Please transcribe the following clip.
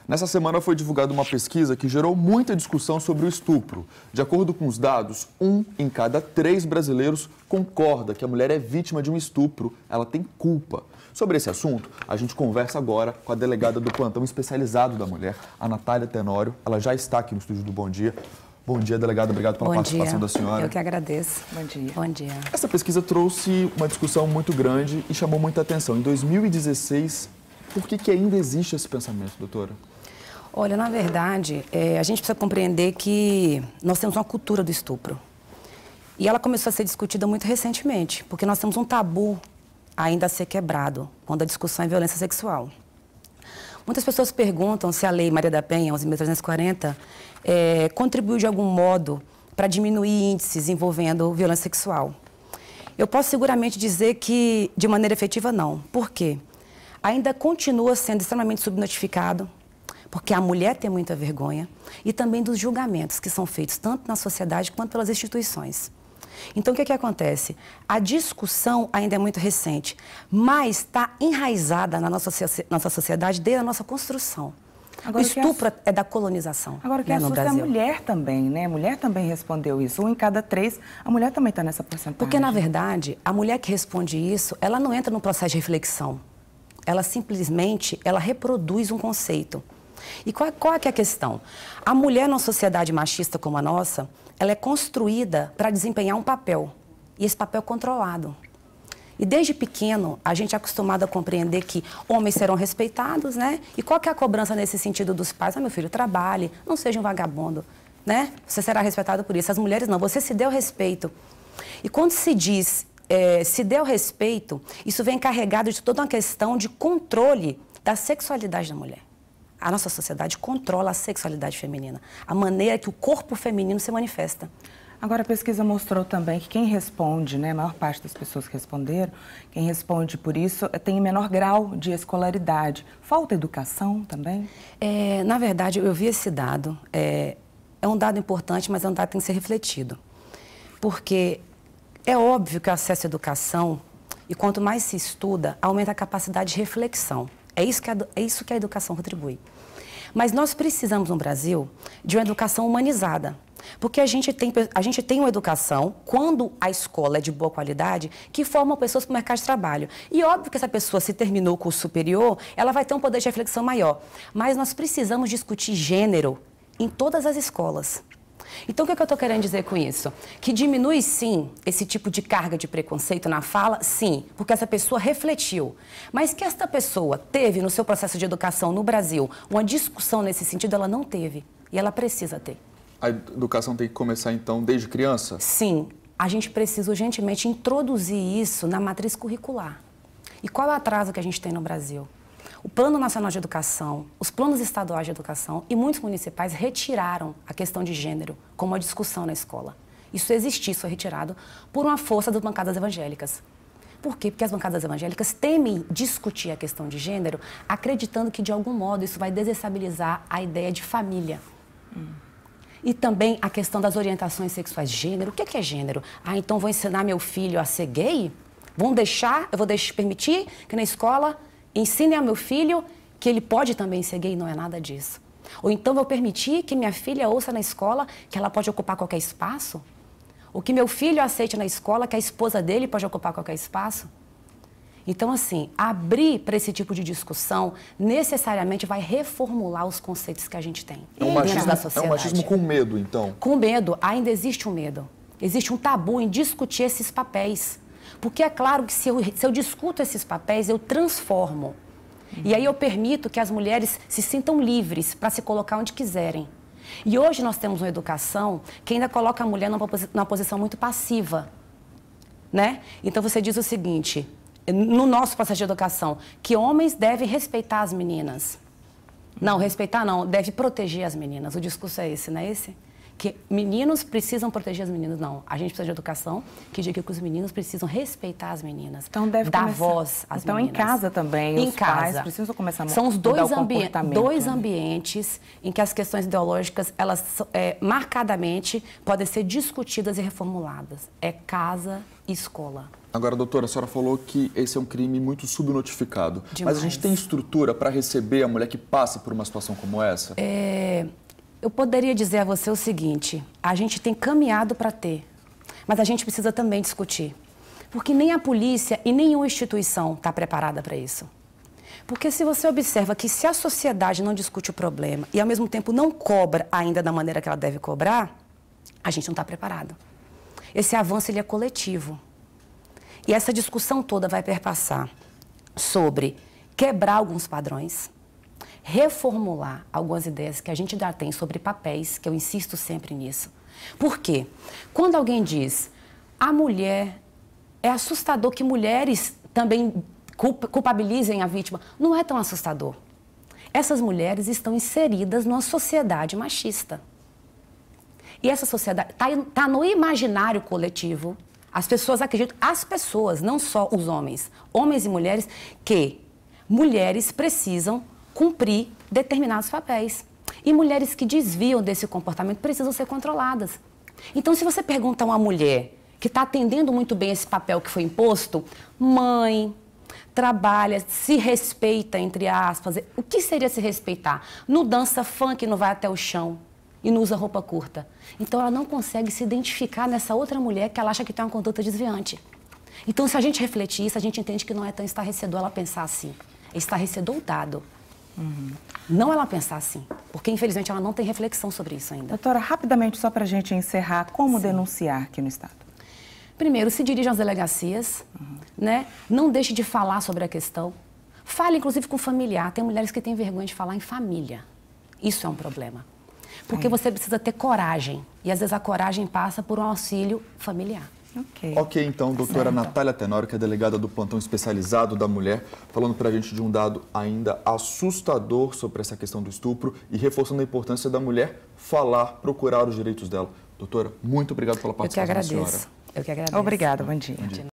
Nessa semana foi divulgada uma pesquisa que gerou muita discussão sobre o estupro. De acordo com os dados, 1 em cada 3 brasileiros concorda que a mulher é vítima de um estupro, ela tem culpa. Sobre esse assunto, a gente conversa agora com a delegada do plantão especializado da mulher, a Natália Tenório. Ela já está aqui no estúdio do Bom Dia. Bom dia, delegada. Obrigado pela participação da senhora. Eu que agradeço. Bom dia. Bom dia. Essa pesquisa trouxe uma discussão muito grande e chamou muita atenção. Em 2016, por que ainda existe esse pensamento, doutora? Olha, na verdade, a gente precisa compreender que nós temos uma cultura do estupro. E ela começou a ser discutida muito recentemente, porque nós temos um tabu ainda a ser quebrado quando a discussão é violência sexual. Muitas pessoas perguntam se a Lei Maria da Penha, 11.340, contribuiu de algum modo para diminuir índices envolvendo violência sexual. Eu posso seguramente dizer que, de maneira efetiva, não. Por quê? Ainda continua sendo extremamente subnotificado, porque a mulher tem muita vergonha, e também dos julgamentos que são feitos tanto na sociedade quanto pelas instituições. Então, o que acontece? A discussão ainda é muito recente, mas está enraizada na nossa sociedade desde a nossa construção. Agora, o estupro é da colonização. Agora, o que assusta é a mulher também, né? A mulher também respondeu isso. 1 em cada 3, a mulher também está nessa porcentagem. Porque, na verdade, a mulher que responde isso, ela não entra no processo de reflexão. Ela simplesmente, reproduz um conceito. E qual é que é a questão? A mulher numa sociedade machista como a nossa, ela é construída para desempenhar um papel. E esse papel é controlado. E desde pequeno, a gente é acostumado a compreender que homens serão respeitados, né? E qual que é a cobrança nesse sentido dos pais? Ah, meu filho, trabalhe, não seja um vagabundo, né? Você será respeitado por isso. As mulheres não, você se deu respeito. E quando se diz se deu respeito, isso vem carregado de toda uma questão de controle da sexualidade da mulher. A nossa sociedade controla a sexualidade feminina, a maneira que o corpo feminino se manifesta. Agora, a pesquisa mostrou também que quem responde, né, a maior parte das pessoas que responderam, quem responde por isso tem menor grau de escolaridade. Falta educação também? Na verdade, eu vi esse dado. É um dado importante, mas é um dado que tem que ser refletido. Porque é óbvio que o acesso à educação, e quanto mais se estuda, aumenta a capacidade de reflexão. É isso que a educação contribui. Mas nós precisamos, no Brasil, de uma educação humanizada. Porque a gente tem uma educação, quando a escola é de boa qualidade, que forma pessoas para o mercado de trabalho. E óbvio que essa pessoa, se terminou o curso superior, ela vai ter um poder de reflexão maior. Mas nós precisamos discutir gênero em todas as escolas. Então, o que eu estou querendo dizer com isso? Que diminui, sim, esse tipo de carga de preconceito na fala, sim, porque essa pessoa refletiu. Mas que esta pessoa teve no seu processo de educação no Brasil uma discussão nesse sentido, ela não teve. E ela precisa ter. A educação tem que começar, então, desde criança? Sim. A gente precisa urgentemente introduzir isso na matriz curricular. E qual é o atraso que a gente tem no Brasil? O Plano Nacional de Educação, os planos estaduais de educação e muitos municipais retiraram a questão de gênero como uma discussão na escola. Isso existia, isso foi retirado por uma força das bancadas evangélicas. Por quê? Porque as bancadas evangélicas temem discutir a questão de gênero, acreditando que, de algum modo, isso vai desestabilizar a ideia de família. E também a questão das orientações sexuais. Gênero, o que é gênero? Ah, então vou ensinar meu filho a ser gay? Eu vou permitir que na escola ensine ao meu filho que ele pode também ser gay, não é nada disso. Ou então vou permitir que minha filha ouça na escola que ela pode ocupar qualquer espaço? Ou que meu filho aceite na escola que a esposa dele pode ocupar qualquer espaço? Então, assim, abrir para esse tipo de discussão necessariamente vai reformular os conceitos que a gente tem dentro da sociedade. É um machismo com medo, então? Com medo, ainda existe um medo. Existe um tabu em discutir esses papéis. Porque é claro que se eu discuto esses papéis, eu transformo. E aí eu permito que as mulheres se sintam livres para se colocar onde quiserem. E hoje nós temos uma educação que ainda coloca a mulher numa posição muito passiva, né? Então você diz o seguinte, no nosso processo de educação, que homens devem respeitar as meninas. Não, respeitar não, deve proteger as meninas. O discurso é esse, não é esse? que meninos precisam proteger as meninas. Não, a gente precisa de educação que diga que os meninos precisam respeitar as meninas, então deve dar começar. Voz às então, meninas. Em casa também, em os casa. pais precisam começar a São os mudar o comportamento. dois ambientes em que as questões ideológicas, elas marcadamente podem ser discutidas e reformuladas. É casa e escola. Agora, doutora, a senhora falou que esse é um crime muito subnotificado. Demais. Mas a gente tem estrutura para receber a mulher que passa por uma situação como essa? Eu poderia dizer a você o seguinte, a gente tem caminhado para ter, mas a gente precisa também discutir. Porque nem a polícia e nenhuma instituição está preparada para isso. Porque se você observa que se a sociedade não discute o problema e ao mesmo tempo não cobra ainda da maneira que ela deve cobrar, a gente não está preparado. Esse avanço ele é coletivo. E essa discussão toda vai perpassar sobre quebrar alguns padrões, reformular algumas ideias que a gente já tem sobre papéis, que eu insisto sempre nisso. Por quê? Quando alguém diz, a mulher, é assustador que mulheres também culpabilizem a vítima, não é tão assustador. Essas mulheres estão inseridas numa sociedade machista. E essa sociedade está no imaginário coletivo. As pessoas acreditam, as pessoas, não só os homens e mulheres, que mulheres precisam cumprir determinados papéis. E mulheres que desviam desse comportamento precisam ser controladas. Então, se você pergunta a uma mulher que está atendendo muito bem esse papel que foi imposto, mãe, trabalha, se respeita, entre aspas, o que seria se respeitar? Não dança funk, não vai até o chão e não usa roupa curta. Então, ela não consegue se identificar nessa outra mulher que ela acha que tem uma conduta desviante. Então, se a gente refletir isso, a gente entende que não é tão estarrecedor ela pensar assim. É estarrecedor o dado. Não ela pensar assim, porque infelizmente ela não tem reflexão sobre isso ainda. Doutora, rapidamente, só para a gente encerrar, como denunciar aqui no Estado? Primeiro, se dirija às delegacias, né? Não deixe de falar sobre a questão. Fale, inclusive, com familiar. Tem mulheres que têm vergonha de falar em família. Isso é um problema. Porque você precisa ter coragem. E, às vezes, a coragem passa por um auxílio familiar. Ok, então, doutora Natália Tenório, que é delegada do Plantão Especializado da Mulher, falando pra gente de um dado ainda assustador sobre essa questão do estupro e reforçando a importância da mulher falar, procurar os direitos dela. Doutora, muito obrigado pela participação da senhora. Eu que agradeço. Obrigada, bom dia.